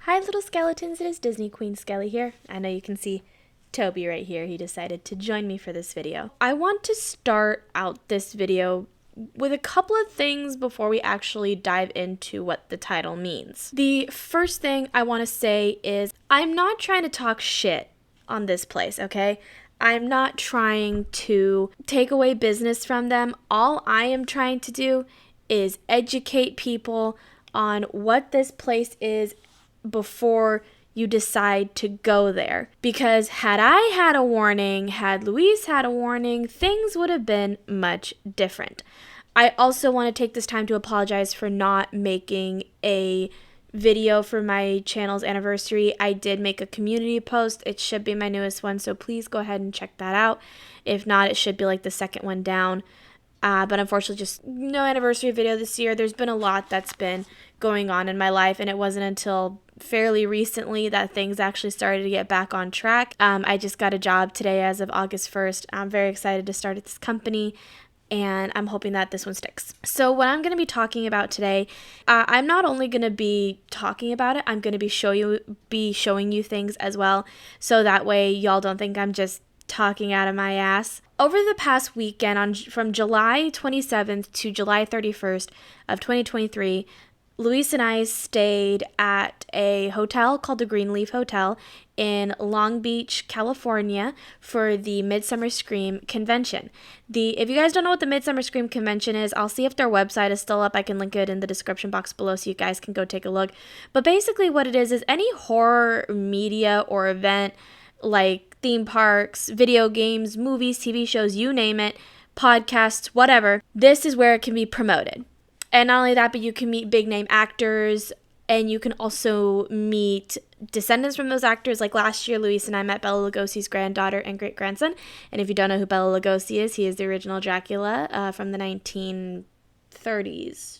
Hi little skeletons, it is Disney Queen Skelly here. I know you can see Toby right here. He decided to join me for this video. I want to start out this video with a couple of things before we actually dive into what the title means. The first thing I want to say is I'm not trying to talk shit on this place, okay? I'm not trying to take away business from them. All I am trying to do is educate people on what this place is before you decide to go there. Because had I had a warning, had Luis had a warning, things would have been much different. I also want to take this time to apologize for not making a video for my channel's anniversary. I did make a community post. It should be my newest one, so please go ahead and check that out. If not, it should be like the second one down. But unfortunately, just no anniversary video this year. There's been a lot that's been going on in my life, and it wasn't until fairly recently that things actually started to get back on track. I just got a job today as of August 1st. I'm very excited to start at this company, and I'm hoping that this one sticks. So what I'm going to be talking about today, I'm not only going to be talking about it, I'm going to be showing you things as well, so that way y'all don't think I'm just talking out of my ass. Over the past weekend, from July 27th to July 31st of 2023, Luis and I stayed at a hotel called the Greenleaf Hotel in Long Beach, California for the Midsummer Scream convention. If you guys don't know what the Midsummer Scream convention is, I'll see if their website is still up. I can link it in the description box below so you guys can go take a look. But basically what it is any horror media or event like theme parks, video games, movies, TV shows, you name it, podcasts, whatever, this is where it can be promoted. And not only that, but you can meet big name actors, and you can also meet descendants from those actors. Like last year, Luis and I met Bela Lugosi's granddaughter and great-grandson. And if you don't know who Bela Lugosi is, he is the original Dracula from the 1930s,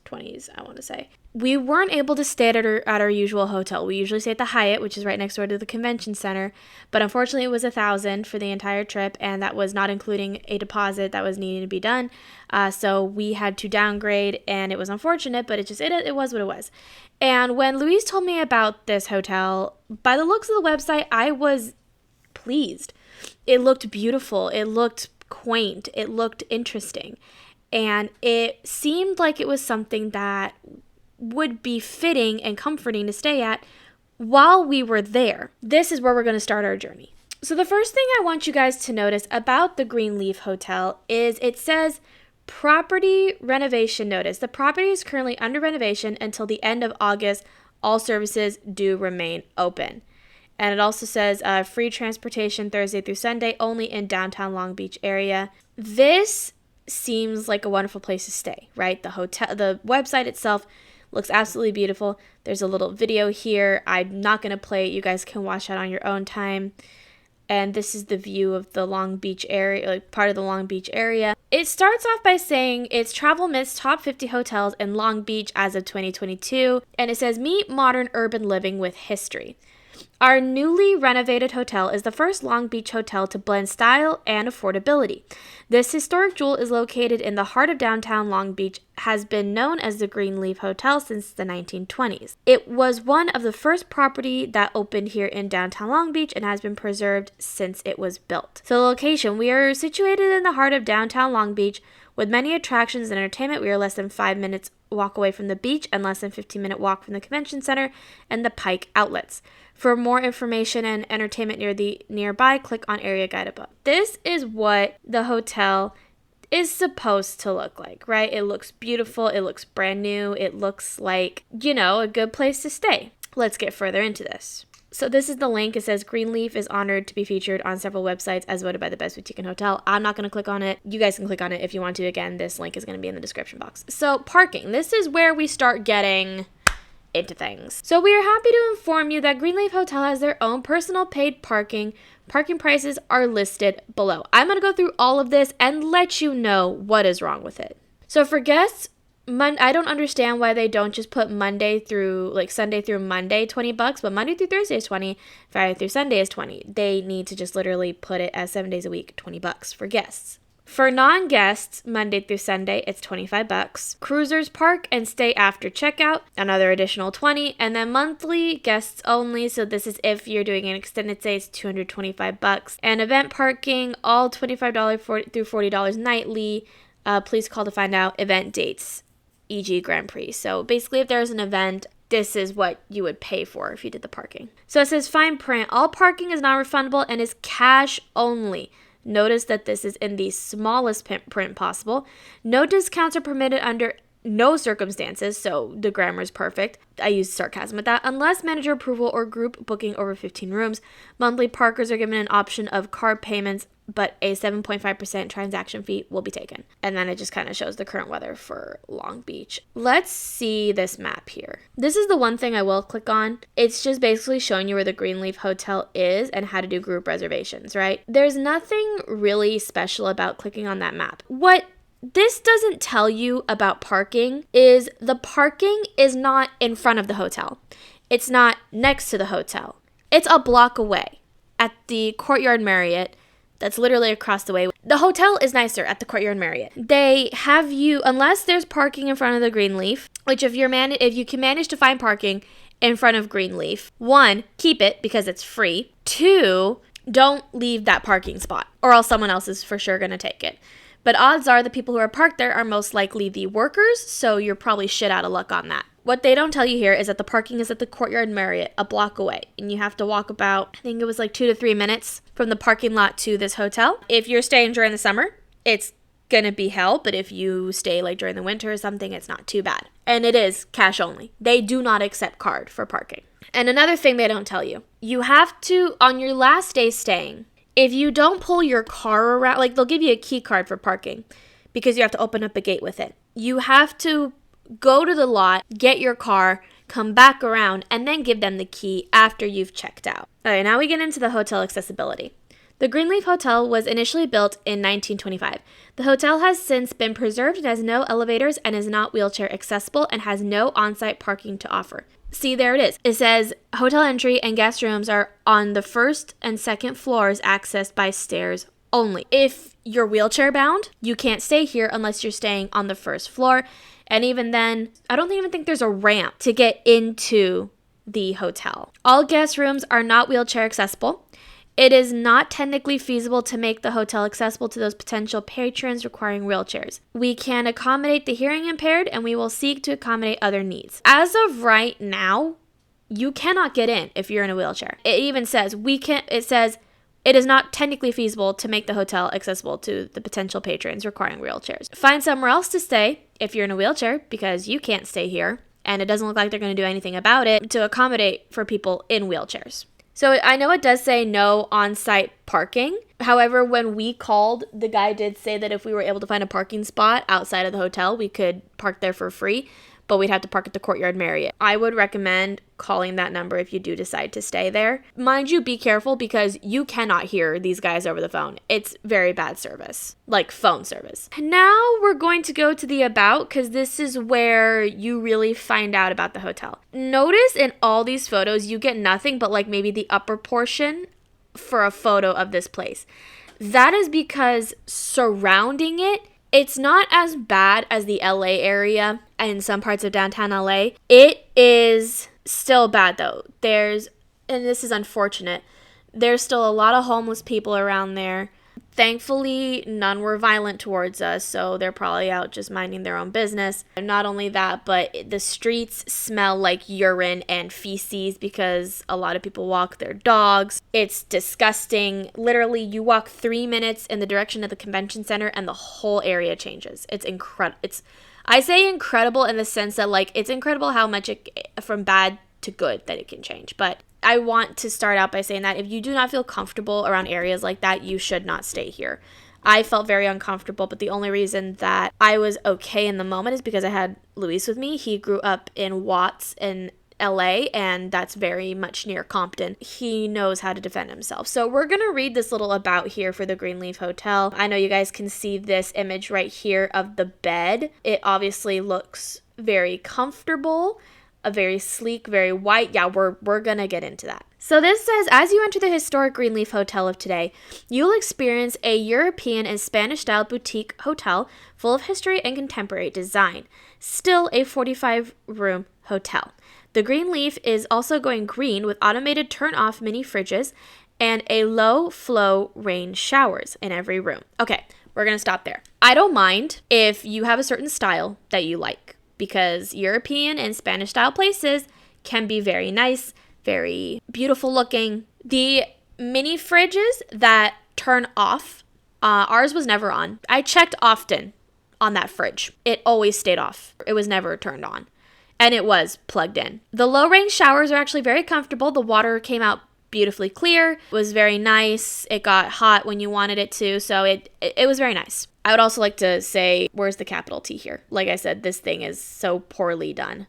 20s, I want to say. We weren't able to stay at our usual hotel. We usually stay at the Hyatt, which is right next door to the convention center. But unfortunately, it was $1,000 for the entire trip, and that was not including a deposit that was needing to be done. So we had to downgrade, and it was unfortunate, but it was what it was. And when Luis told me about this hotel, by the looks of the website, I was pleased. It looked beautiful. It looked quaint. It looked interesting. And it seemed like it was something that would be fitting and comforting to stay at while we were there. This is where we're going to start our journey. So the first thing I want you guys to notice about the Greenleaf Hotel is it says property renovation notice. The property is currently under renovation until the end of August. All services do remain open. And it also says free transportation Thursday through Sunday only in downtown Long Beach area. This seems like a wonderful place to stay, right? The website itself looks absolutely beautiful. There's a little video here. I'm not going to play it. You guys can watch that on your own time. And this is the view of the Long Beach area, like part of the Long Beach area. It starts off by saying it's Travel Myth's top 50 hotels in Long Beach as of 2022. And it says, meet modern urban living with history. Our newly renovated hotel is the first Long Beach hotel to blend style and affordability. This historic jewel is located in the heart of downtown Long Beach, has been known as the Greenleaf Hotel since the 1920s. It was one of the first property that opened here in downtown Long Beach and has been preserved since it was built. So the location, we are situated in the heart of downtown Long Beach with many attractions and entertainment. We are less than 5 minutes walk away from the beach and less than 15-minute walk from the convention center and the Pike outlets. For more information and entertainment nearby, click on area guide above. This is what the hotel is supposed to look like, right? It looks beautiful. It looks brand new. It looks like, a good place to stay. Let's get further into this. So this is the link. It says Greenleaf is honored to be featured on several websites as voted by the best boutique and hotel. I'm not going to click on it. You guys can click on it if you want to. Again, this link is going to be in the description box. So parking. This is where we start getting into things. So we are happy to inform you that Greenleaf Hotel has their own personal paid parking. Parking prices are listed below. I'm going to go through all of this and let you know what is wrong with it. So for guests, I don't understand why they don't just put Sunday through Monday $20, but Monday through Thursday is $20, Friday through Sunday is $20. They need to just literally put it as 7 days a week, $20 for guests. For non-guests, Monday through Sunday, it's $25. Cruisers park and stay after checkout, another additional $20. And then monthly, guests only. So this is if you're doing an extended stay, it's $225. And event parking, all $25 through $40 nightly. Please call to find out event dates, e.g. Grand Prix. So basically, if there's an event, this is what you would pay for if you did the parking. So it says fine print. All parking is non-refundable and is cash only. Notice that this is in the smallest print possible. No discounts are permitted under no circumstances, so the grammar is perfect. I use sarcasm with that. Unless manager approval or group booking over 15 rooms. Monthly parkers are given an option of card payments, but a 7.5% transaction fee will be taken. And then it just kind of shows the current weather for Long Beach. Let's see this map here. This is the one thing I will click on. It's just basically showing you where the Greenleaf Hotel is and how to do group reservations, right? There's nothing really special about clicking on that map. What this doesn't tell you about parking is the parking is not in front of the hotel. It's not next to the hotel. It's a block away at the Courtyard Marriott. That's literally across the way. The hotel is nicer at the Courtyard Marriott. They have you, unless there's parking in front of the Greenleaf, which if you can manage to find parking in front of Greenleaf, 1, keep it because it's free. 2, don't leave that parking spot or else someone else is for sure going to take it. But odds are the people who are parked there are most likely the workers, so you're probably shit out of luck on that. What they don't tell you here is that the parking is at the Courtyard Marriott, a block away, and you have to walk about, I think it was like 2 to 3 minutes from the parking lot to this hotel. If you're staying during the summer, it's gonna be hell, but if you stay like during the winter or something, it's not too bad. And it is cash only. They do not accept card for parking. And another thing they don't tell you, you have to, on your last day staying, if you don't pull your car around, like they'll give you a key card for parking because you have to open up a gate with it. You have to go to the lot, get your car, come back around, and then give them the key after you've checked out. All right, now we get into the hotel accessibility. The Greenleaf Hotel was initially built in 1925. The hotel has since been preserved and has no elevators and is not wheelchair accessible and has no on-site parking to offer. See, there it is. It says hotel entry and guest rooms are on the first and second floors accessed by stairs only. If you're wheelchair bound, you can't stay here unless you're staying on the first floor. And even then, I don't even think there's a ramp to get into the hotel. All guest rooms are not wheelchair accessible. It is not technically feasible to make the hotel accessible to those potential patrons requiring wheelchairs. We can accommodate the hearing impaired and we will seek to accommodate other needs. As of right now, you cannot get in if you're in a wheelchair. It even says it is not technically feasible to make the hotel accessible to the potential patrons requiring wheelchairs. Find somewhere else to stay if you're in a wheelchair because you can't stay here and it doesn't look like they're going to do anything about it to accommodate for people in wheelchairs. So I know it does say no on-site parking. However, when we called, the guy did say that if we were able to find a parking spot outside of the hotel, we could park there for free, but we'd have to park at the Courtyard Marriott. I would recommend calling that number if you do decide to stay there. Mind you, be careful because you cannot hear these guys over the phone. It's very bad service, like phone service. Now we're going to go to the about because this is where you really find out about the hotel. Notice in all these photos, you get nothing but like maybe the upper portion for a photo of this place. That is because surrounding it, it's not as bad as the LA area and some parts of downtown LA. It is still bad though. And this is unfortunate, there's still a lot of homeless people around there. Thankfully, none were violent towards us, so they're probably out just minding their own business. And not only that, but the streets smell like urine and feces because a lot of people walk their dogs. It's disgusting. Literally, you walk 3 minutes in the direction of the convention center and the whole area changes. It's incredible. I say incredible in the sense that like it's incredible how much from bad to good that it can change. But I want to start out by saying that if you do not feel comfortable around areas like that, you should not stay here. I felt very uncomfortable, but the only reason that I was okay in the moment is because I had Luis with me. He grew up in Watts in LA, and that's very much near Compton. He knows how to defend himself. So we're going to read this little about here for the Greenleaf Hotel. I know you guys can see this image right here of the bed. It obviously looks very comfortable. A very sleek, very white. Yeah, we're gonna get into that. So this says, as you enter the historic Greenleaf Hotel of today, you'll experience a European and Spanish-style boutique hotel full of history and contemporary design. Still a 45-room hotel. The Greenleaf is also going green with automated turn-off mini fridges and a low-flow rain showers in every room. Okay, we're going to stop there. I don't mind if you have a certain style that you like, because European and Spanish-style places can be very nice, very beautiful looking. The mini fridges that turn off, ours was never on. I checked often on that fridge. It always stayed off. It was never turned on. And it was plugged in. The low rain showers are actually very comfortable. The water came out beautifully clear. It was very nice. It got hot when you wanted it to. So it was very nice. I would also like to say, where's the capital T here? Like I said, this thing is so poorly done.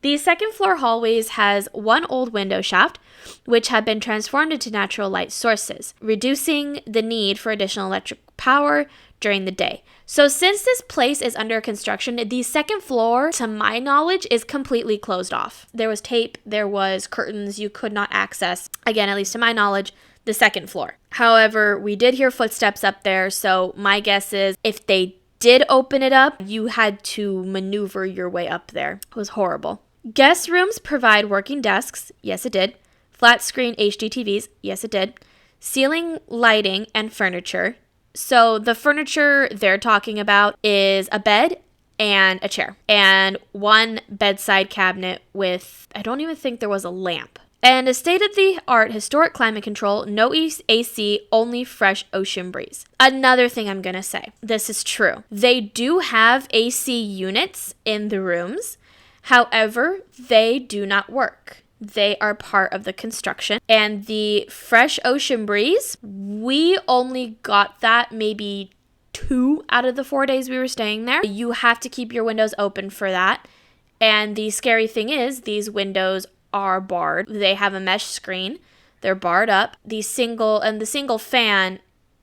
The second floor hallways has one old window shaft, which had been transformed into natural light sources, reducing the need for additional electric power during the day. So since this place is under construction, the second floor, to my knowledge, is completely closed off. There was tape, there was curtains you could not access. Again, at least to my knowledge, the second floor. However, we did hear footsteps up there, so my guess is if they did open it up, you had to maneuver your way up there. It was horrible. Guest rooms provide working desks. Yes, it did. Flat screen HD TVs. Yes, it did. Ceiling lighting and furniture. So the furniture they're talking about is a bed and a chair and one bedside cabinet with, I don't even think there was a lamp. And a state-of-the-art historic climate control, no AC, only fresh ocean breeze. Another thing I'm going to say, this is true. They do have AC units in the rooms. However, they do not work. They are part of the construction. And the fresh ocean breeze, we only got that maybe 2 out of the 4 days we were staying there. You have to keep your windows open for that. And the scary thing is, these windows are barred. They have a mesh screen. They're barred up. The single fan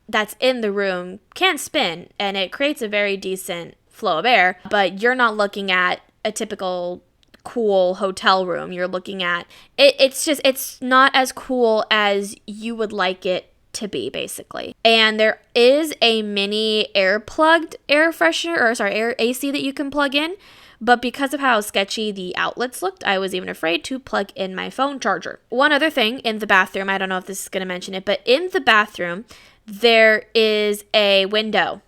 that's in the room can spin, and it creates a very decent flow of air, but you're not looking at a typical cool hotel room. You're looking at it's not as cool as you would like it to be, basically. And there is a mini air freshener, or air AC that you can plug in, but because of how sketchy the outlets looked, I was even afraid to plug in my phone charger. One other thing in the bathroom, I don't know if this is going to mention it, but in the bathroom there is a window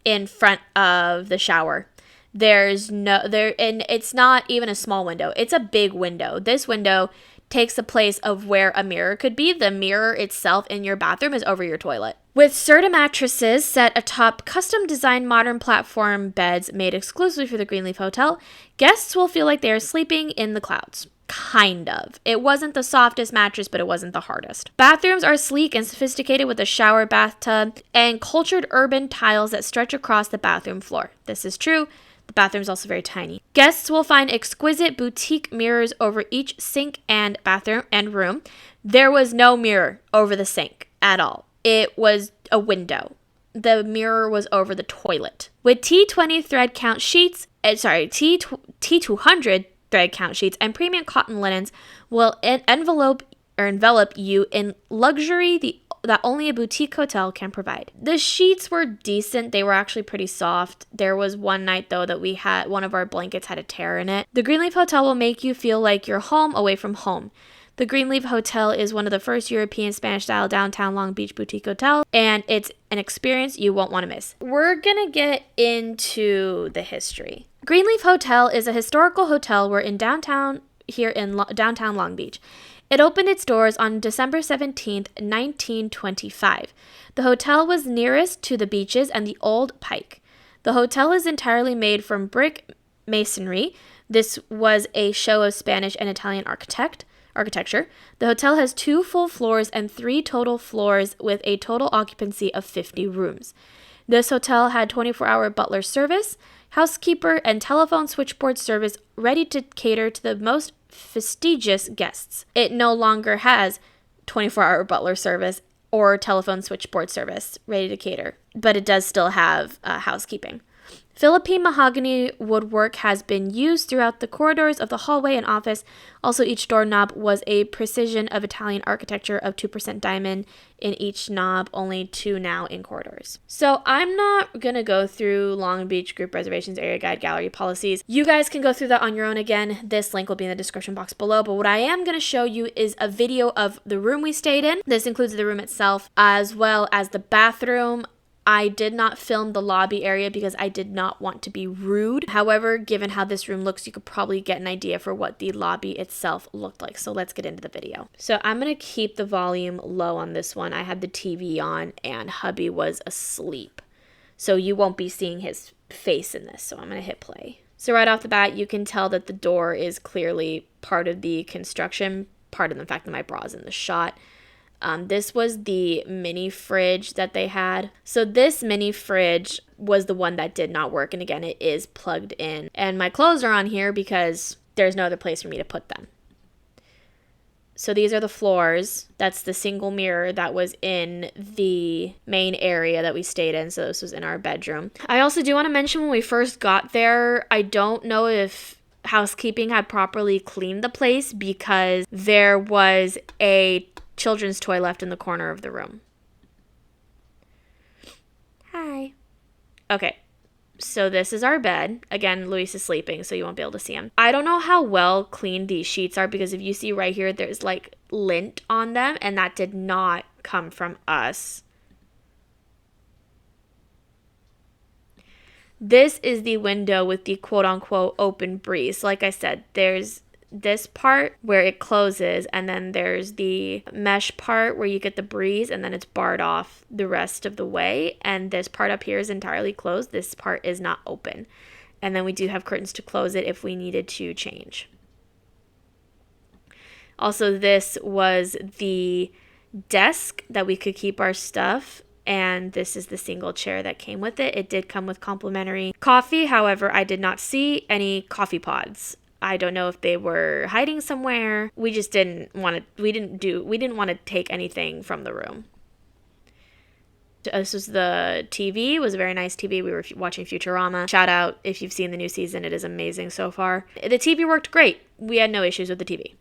in front of the shower. And it's not even a small window. It's a big window. This window takes the place of where a mirror could be. The mirror itself in your bathroom is over your toilet. With Serta mattresses set atop custom-designed modern platform beds made exclusively for the Greenleaf Hotel, guests will feel like they are sleeping in the clouds. Kind of. It wasn't the softest mattress, but it wasn't the hardest. Bathrooms are sleek and sophisticated with a shower bathtub and cultured urban tiles that stretch across the bathroom floor. This is true. The bathroom is also very tiny. Guests will find exquisite boutique mirrors over each sink and bathroom and room. There was no mirror over the sink at all. It was a window. The mirror was over the toilet. With T20 thread count sheets, T200 thread count sheets and premium cotton linens will envelop you in luxury that only a boutique hotel can provide. The sheets were decent. They were actually pretty soft. There was one night, though, that we had one of our blankets had a tear in it. The Greenleaf Hotel will make you feel like you're home away from home. The Greenleaf Hotel is one of the first European Spanish-style downtown Long Beach boutique hotel, and it's an experience you won't want to miss. We're gonna get into the history. Greenleaf Hotel is a historical hotel in downtown Long Beach. It opened its doors on December 17th, 1925. The hotel was nearest to the beaches and the Old Pike. The hotel is entirely made from brick masonry. This was a show of Spanish and Italian architecture. The hotel has 2 full floors and 3 total floors with a total occupancy of 50 rooms. This hotel had 24-hour butler service, housekeeper, and telephone switchboard service ready to cater to the most prestigious guests. It no longer has 24-hour butler service or telephone switchboard service ready to cater, but it does still have housekeeping. Philippine mahogany woodwork has been used throughout the corridors of the hallway and office. Also, each doorknob was a precision of Italian architecture of 2% diamond in each knob, only 2 now in corridors. So I'm not going to go through Long Beach Group Reservations Area Guide Gallery policies. You guys can go through that on your own again. This link will be in the description box below. But what I am going to show you is a video of the room we stayed in. This includes the room itself as well as the bathroom. I did not film the lobby area because I did not want to be rude. However, given how this room looks, you could probably get an idea for what the lobby itself looked like. So let's get into the video. So I'm going to keep the volume low on this one. I had the TV on and hubby was asleep. So you won't be seeing his face in this. So I'm going to hit play. So right off the bat, you can tell that the door is clearly part of the construction, part of the fact that my bra's in the shot. This was the mini fridge that they had. So this mini fridge was the one that did not work. And again, it is plugged in. And my clothes are on here because there's no other place for me to put them. So these are the floors. That's the single mirror that was in the main area that we stayed in. So this was in our bedroom. I also do want to mention when we first got there, I don't know if housekeeping had properly cleaned the place because there was a children's toy left in the corner of the room. Hi. Okay, so this is our bed. Again, Luis is sleeping, so you won't be able to see him. I don't know how well cleaned these sheets are because if you see right here, there's like lint on them, and that did not come from us. This is the window with the quote-unquote open breeze. Like I said, there's this part where it closes, and then there's the mesh part where you get the breeze, and then it's barred off the rest of the way. And this part up here is entirely closed. This part is not open. And then we do have curtains to close it if we needed to change. Also, this was the desk that we could keep our stuff. And this is the single chair that came with it. It did come with complimentary coffee. However, I did not see any coffee pods. I don't know if they were hiding somewhere. We just didn't want to, we didn't want to take anything from the room. This was the TV. It was a very nice TV. We were watching Futurama. Shout out if you've seen the new season. It is amazing so far. The TV worked great. We had no issues with the TV.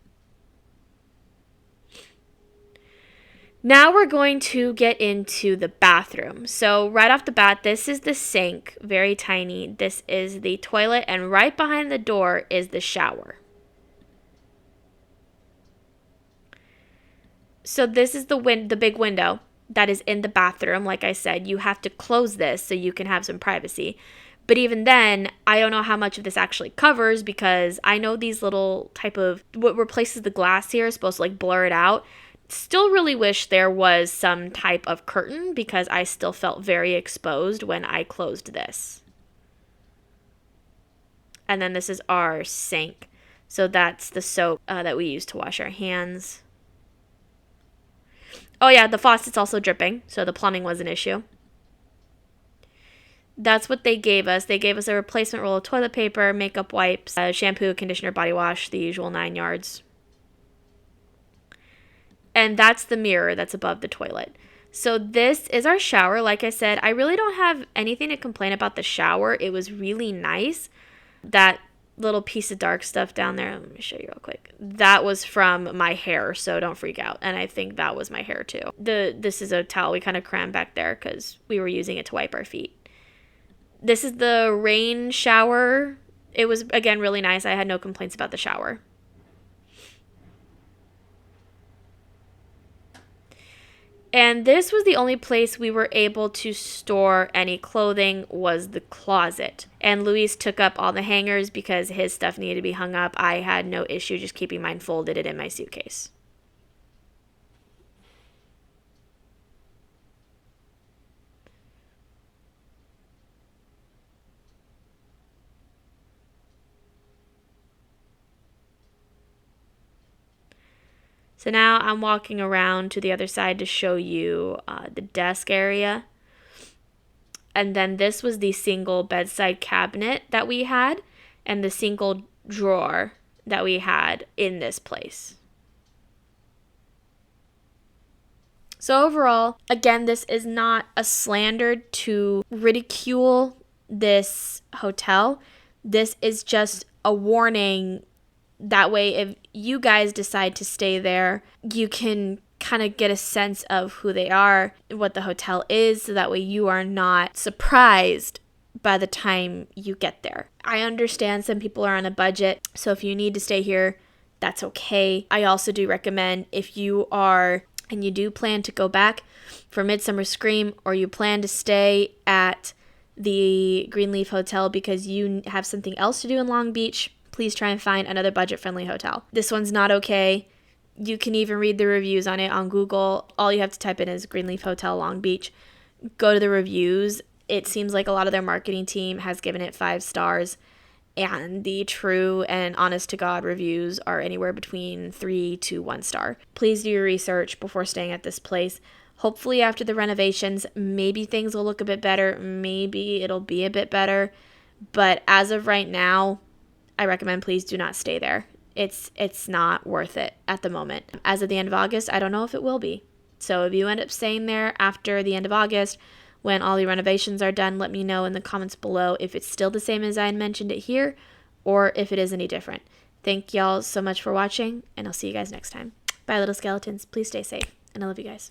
Now we're going to get into the bathroom. So right off the bat, this is the sink, very tiny. This is the toilet, and right behind the door is the shower. So this is the big window that is in the bathroom. Like I said, you have to close this so you can have some privacy. But even then, I don't know how much of this actually covers because I know these little type of, what replaces the glass here is supposed to like blur it out. Still really wish there was some type of curtain because I still felt very exposed when I closed this. And then this is our sink. So that's the soap that we use to wash our hands. Oh yeah, the faucet's also dripping, so the plumbing was an issue. That's what they gave us. They gave us a replacement roll of toilet paper, makeup wipes, shampoo, conditioner, body wash, the usual 9 yards. And that's the mirror that's above the toilet. So this is our shower. Like I said, I really don't have anything to complain about the shower. It was really nice. That little piece of dark stuff down there, let me show you real quick. That was from my hair, so don't freak out. And I think that was my hair too. This is a towel we kind of crammed back there because we were using it to wipe our feet. This is the rain shower. It was, again, really nice. I had no complaints about the shower. And this was the only place we were able to store any clothing was the closet. And Luis took up all the hangers because his stuff needed to be hung up. I had no issue just keeping mine folded in my suitcase. So now I'm walking around to the other side to show you the desk area. And then this was the single bedside cabinet that we had and the single drawer that we had in this place. So overall, again, this is not a slander to ridicule this hotel. This is just a warning. That way, if you guys decide to stay there, you can kind of get a sense of who they are, what the hotel is, so that way you are not surprised by the time you get there. I understand some people are on a budget, so if you need to stay here, that's okay. I also do recommend, if you are and you do plan to go back for Midsummer Scream, or you plan to stay at the Greenleaf Hotel because you have something else to do in Long Beach, please try and find another budget-friendly hotel. This one's not okay. You can even read the reviews on it on Google. All you have to type in is Greenleaf Hotel Long Beach. Go to the reviews. It seems like a lot of their marketing team has given it 5 stars, and the true and honest to God reviews are anywhere between 3 to 1 star. Please do your research before staying at this place. Hopefully after the renovations, maybe things will look a bit better. Maybe it'll be a bit better. But as of right now, I recommend please do not stay there. It's not worth it at the moment. As of the end of August, I don't know if it will be. So if you end up staying there after the end of August, when all the renovations are done, let me know in the comments below if it's still the same as I mentioned it here, or if it is any different. Thank y'all so much for watching, and I'll see you guys next time. Bye, little skeletons. Please stay safe, and I love you guys.